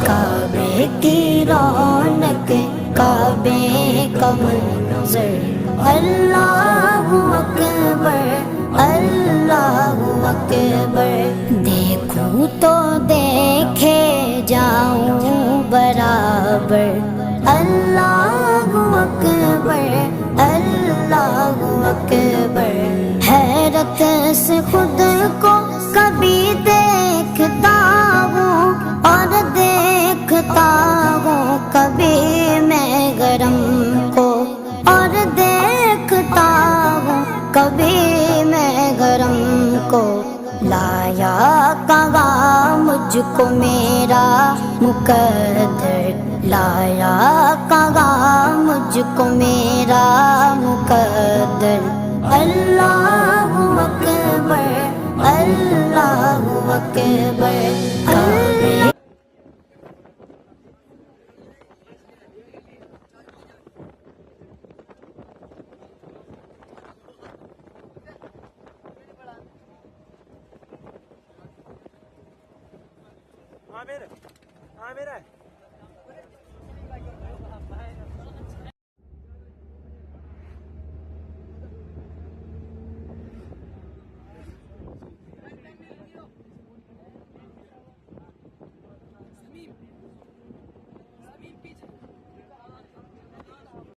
काबे की रौनक, काबे का मंज़र, अल्लाहु अकबर, अल्लाहु अकबर। देखूं तो देखे जाऊं बराबर, अल्लाहु अकबर, अल्लाहु अकबर। हैरत से खुद को कभी देखता हूँ और देखता हूँ कभी मैं गरम को, और देखता हूँ कभी मैं गरम को। लाया कहाँ मुझको मेरा मुकद्दर, लाया कहाँ मुझको मेरा मुकद्दर। अल्लाहु अकबर, अल्लाहु अकबर। आमिर, आमिर है।